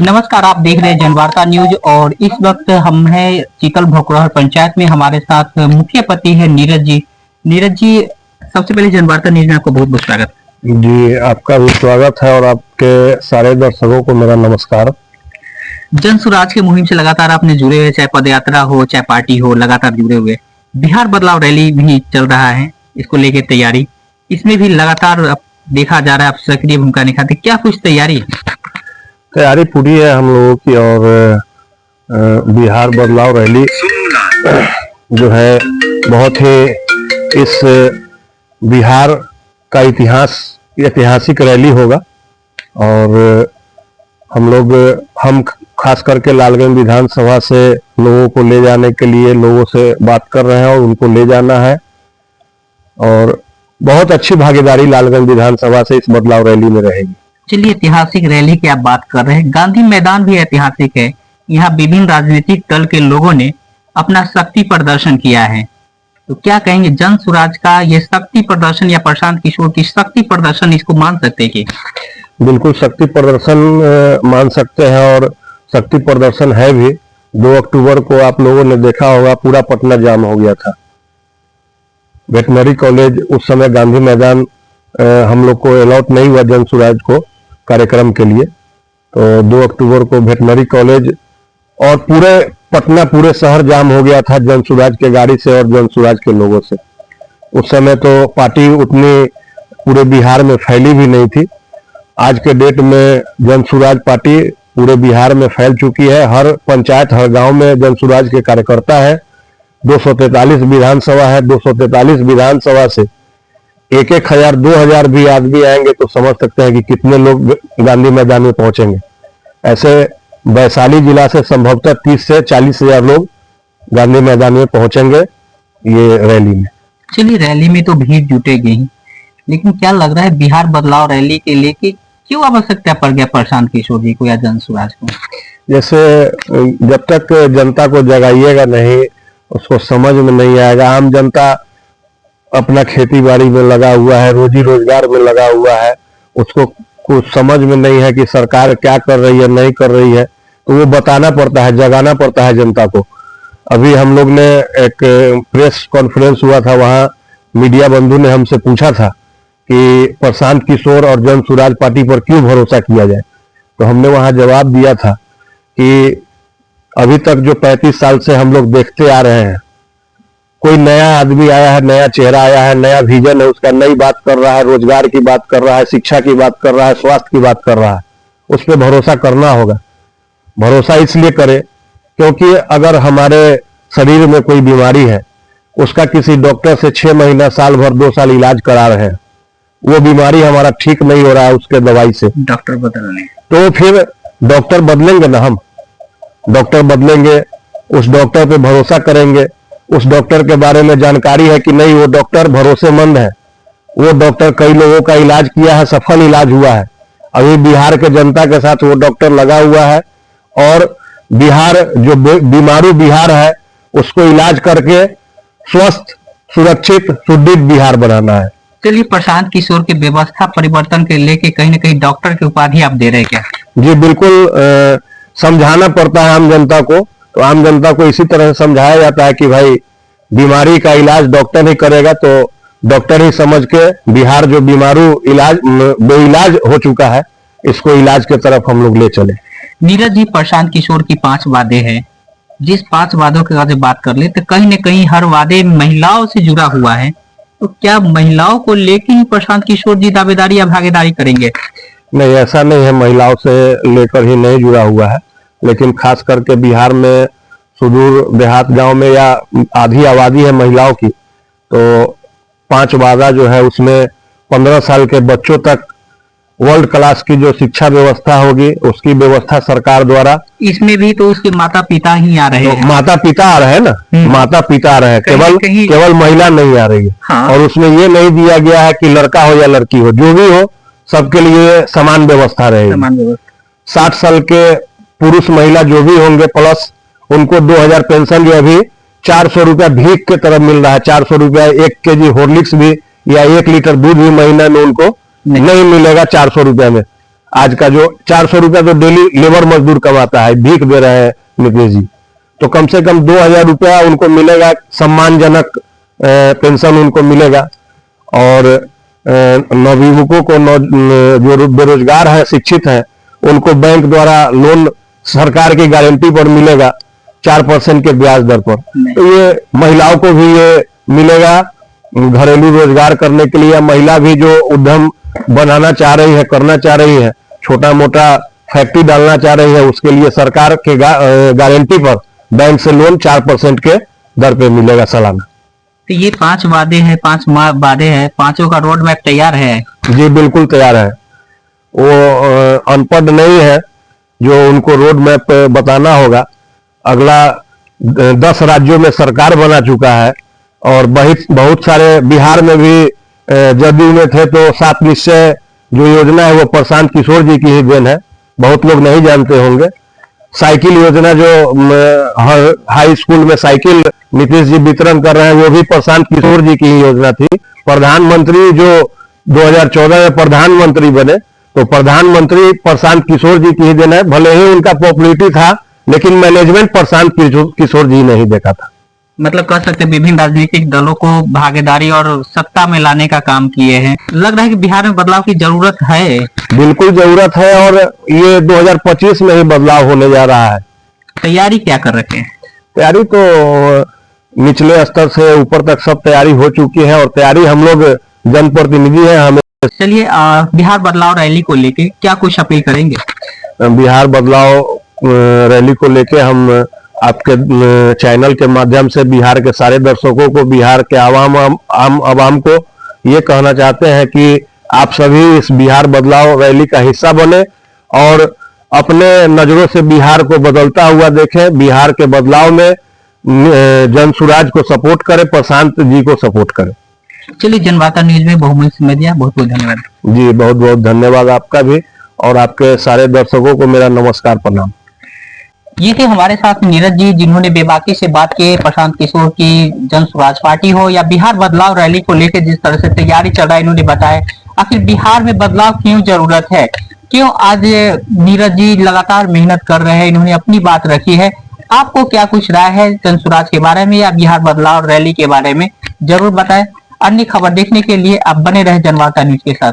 नमस्कार, आप देख रहे हैं जनवार्ता न्यूज और इस वक्त हम हैं चिकल भोकरौल पंचायत में। हमारे साथ मुख्य पति है नीरज जी। नीरज जी, सबसे पहले जनवार्ता न्यूज में आपको बहुत बहुत स्वागत। जी, आपका भी स्वागत है और आपके सारे दर्शकों को मेरा नमस्कार। जन सुराज की मुहिम से लगातार आपने जुड़े हुए, चाहे पद यात्रा हो चाहे पार्टी हो, लगातार जुड़े हुए। बिहार बदलाव रैली भी चल रहा है, इसको लेके तैयारी, इसमें भी लगातार देखा जा रहा है आप सक्रिय भूमिका निभाते। क्या कुछ तैयारी है? तैयारी पूरी है हम लोगों की और बिहार बदलाव रैली जो है बहुत ही इस बिहार का ऐतिहासिक रैली होगा और हम खास करके लालगंज विधानसभा से लोगों को ले जाने के लिए लोगों से बात कर रहे हैं और उनको ले जाना है और बहुत अच्छी भागीदारी लालगंज विधानसभा से इस बदलाव रैली में रहेगी। चलिए, ऐतिहासिक रैली की आप बात कर रहे हैं, गांधी मैदान भी ऐतिहासिक है। यहाँ विभिन्न राजनीतिक दल के लोगों ने अपना शक्ति प्रदर्शन किया है, तो क्या कहेंगे जन सुराज का ये शक्ति प्रदर्शन या प्रशांत किशोर की शक्ति प्रदर्शन, इसको मान सकते हैं कि? बिल्कुल शक्ति प्रदर्शन मान सकते हैं और शक्ति प्रदर्शन है भी। 2 अक्टूबर को आप लोगों ने देखा होगा पूरा पटना जाम हो गया था। वेटनरी कॉलेज उस समय गांधी मैदान हम लोग को अलॉट नहीं हुआ जन सुराज को कार्यक्रम के लिए, तो 2 अक्टूबर को वेटनरी कॉलेज और पूरे पटना पूरे शहर जाम हो गया था जन सुराज के गाड़ी से और जन सुराज के लोगों से। उस समय तो पार्टी उतनी पूरे बिहार में फैली भी नहीं थी। आज के डेट में जन सुराज पार्टी पूरे बिहार में फैल चुकी है। हर पंचायत हर गांव में जन सुराज के कार्यकर्ता है। 243 विधानसभा है। 243 विधानसभा से 1,000 2,000 भी आदमी आएंगे तो समझ सकते हैं कि कितने लोग गांधी मैदान में पहुंचेंगे। ऐसे वैशाली जिला से संभवतः 30 से 40 हजार लोग गांधी मैदान में पहुंचेंगे ये रैली में। चलिए, रैली में तो भीड़ जुटेगी ही, लेकिन क्या लग रहा है बिहार बदलाव रैली के लेके क्यों आवश्यकता पड़ गया प्रशांत किशोर जी को या जन सुराज को? जैसे जब तक जनता को जगाइएगा नहीं, उसको समझ में नहीं आएगा। आम जनता अपना खेती बाड़ी में लगा हुआ है, रोजी रोजगार में लगा हुआ है, उसको कुछ समझ में नहीं है कि सरकार क्या कर रही है नहीं कर रही है, तो वो बताना पड़ता है, जगाना पड़ता है जनता को। अभी हम लोग ने एक प्रेस कॉन्फ्रेंस हुआ था, वहाँ मीडिया बंधु ने हमसे पूछा था कि प्रशांत किशोर और जन सुराज पार्टी पर क्यों भरोसा किया जाए, तो हमने वहाँ जवाब दिया था कि अभी तक जो 35 साल से हम लोग देखते आ रहे हैं, कोई नया आदमी आया है, नया चेहरा आया है, नया विजन है उसका, नई बात कर रहा है, रोजगार की बात कर रहा है, शिक्षा की बात कर रहा है, स्वास्थ्य की बात कर रहा है, उस पर भरोसा करना होगा। भरोसा इसलिए करें क्योंकि अगर हमारे शरीर में कोई बीमारी है, उसका किसी डॉक्टर से 6 महीना साल भर 2 साल इलाज करा रहे हैं, वो बीमारी हमारा ठीक नहीं हो रहा है उसके दवाई से, डॉक्टर बदलने, तो फिर डॉक्टर बदलेंगे ना, हम डॉक्टर बदलेंगे, उस डॉक्टर पे भरोसा करेंगे, उस डॉक्टर के बारे में जानकारी है कि नहीं वो डॉक्टर भरोसेमंद है, वो डॉक्टर कई लोगों का इलाज किया है, सफल इलाज हुआ है। अभी बिहार के जनता के साथ वो डॉक्टर लगा हुआ है और बिहार जो बीमारू बिहार है उसको इलाज करके स्वस्थ सुरक्षित सुदृढ़ बिहार बनाना है। चलिए, प्रशांत किशोर की व्यवस्था परिवर्तन के लेके कहीं ना कहीं डॉक्टर की उपाधि आप दे रहे हैं क्या? जी बिल्कुल, समझाना पड़ता है आम जनता को, तो आम जनता को इसी तरह से समझाया जाता है कि भाई बीमारी का इलाज डॉक्टर ही करेगा, तो डॉक्टर ही समझ के बिहार जो बीमारू बेइलाज हो चुका है, इसको इलाज की तरफ हम लोग ले चले। नीरज जी, प्रशांत किशोर की 5 वादे हैं, जिस 5 वादों की अगर बात कर ले तो कहीं न कहीं हर वादे महिलाओं से जुड़ा हुआ है, तो क्या महिलाओं को लेकर ही प्रशांत किशोर जी दावेदारी या भागीदारी करेंगे? नहीं, ऐसा नहीं है, महिलाओं से लेकर ही नहीं जुड़ा हुआ है, लेकिन खास करके बिहार में सुदूर देहात गांव में या आधी आबादी है महिलाओं की, तो 5 वादा जो है उसमें 15 साल के बच्चों तक वर्ल्ड क्लास की जो शिक्षा व्यवस्था होगी उसकी व्यवस्था सरकार द्वारा। इसमें भी तो उसके माता पिता ही आ रहे हैं। माता पिता आ रहे हैं ना, माता पिता आ रहे हैं, केवल महिला नहीं आ रही है। हाँ। और उसमें ये नहीं दिया गया है कि लड़का हो या लड़की हो, जो भी हो सबके लिए समान व्यवस्था रहेगी। 60 साल के पुरुष महिला जो भी होंगे प्लस उनको 2000 पेंशन जो अभी 400 रुपया भीख के तरफ मिल रहा है। 400 रुपया 1 केजी हॉर्लिक्स भी या 1 लीटर दूध भी महीने में उनको नहीं मिलेगा 400 रुपया में। आज का जो 400 रुपया तो डेली लेबर मजदूर कमाता है, भीख दे रहे हैं नीतीश जी, तो कम से कम 2000 रुपया उनको मिलेगा, सम्मानजनक पेंशन उनको मिलेगा। और नवयुवकों को जो बेरोजगार है, शिक्षित है, उनको बैंक द्वारा लोन सरकार की गारंटी पर मिलेगा 4% के ब्याज दर पर। तो ये महिलाओं को भी ये मिलेगा घरेलू रोजगार करने के लिए। महिला भी जो उद्यम बनाना चाह रही है, करना चाह रही है, छोटा मोटा फैक्ट्री डालना चाह रही है, उसके लिए सरकार के गारंटी पर बैंक से लोन 4% के दर पे मिलेगा सालाना। तो ये 5 वादे हैं, 5 वादे हैं, पांचों का रोड मैप तैयार है? जी बिल्कुल तैयार है। वो अनपढ़ नहीं है जो उनको रोड मैप बताना होगा। अगला 10 राज्यों में सरकार बना चुका है और बहुत सारे बिहार में भी जदयू में थे, तो 7 निश्चय जो योजना है वो प्रशांत किशोर जी की ही देन है, बहुत लोग नहीं जानते होंगे। साइकिल योजना जो हाई स्कूल में साइकिल नीतीश जी वितरण कर रहे हैं, वो भी प्रशांत किशोर जी की ही योजना थी। प्रधानमंत्री जो 2014 में प्रधानमंत्री बने, तो प्रधानमंत्री प्रशांत किशोर जी की ही देन है। भले ही उनका पॉपुलरिटी था, लेकिन मैनेजमेंट प्रशांत किशोर जी नहीं देखा था। मतलब कह सकते हैं विभिन्न राजनीतिक दलों को भागीदारी और सत्ता में लाने का काम किए हैं। लग रहा है कि बिहार में बदलाव की जरूरत है। बिल्कुल जरूरत है और ये 2025 में ही बदलाव होने जा रहा है। तैयारी क्या कर रखे हैं? तैयारी तो निचले स्तर से ऊपर तक सब तैयारी हो चुकी है और तैयारी हम लोग जनप्रतिनिधि हैं। हमें चलिए, बिहार बदलाव रैली को लेके क्या कुछ अपील करेंगे? बिहार बदलाव रैली को लेके हम आपके चैनल के माध्यम से बिहार के सारे दर्शकों को, बिहार के आम आवाम को ये कहना चाहते हैं कि आप सभी इस बिहार बदलाव रैली का हिस्सा बने और अपने नजरों से बिहार को बदलता हुआ देखें। बिहार के बदलाव में जन सुराज को सपोर्ट करें, प्रशांत जी को सपोर्ट करें। चलिए, जनवार्ता न्यूज में बहुमूल्य समय दिया, बहुत बहुत धन्यवाद। जी बहुत बहुत धन्यवाद आपका भी और आपके सारे दर्शकों को मेरा नमस्कार, प्रणाम। ये थे हमारे साथ नीरज जी, जिन्होंने बेबाकी से बात की प्रशांत किशोर की जन स्वराज पार्टी हो या बिहार बदलाव रैली को लेकर जिस तरह से तैयारी चल रहा है, इन्होंने बताया आखिर बिहार में बदलाव क्यों जरूरत है, क्यों आज नीरज जी लगातार मेहनत कर रहे हैं, इन्होंने अपनी बात रखी है। आपको क्या कुछ राय है जन स्वराज के बारे में या बिहार बदलाव रैली के बारे में, जरूर बताएं। अन्य खबर देखने के लिए आप बने रहे जनवार्ता न्यूज के साथ।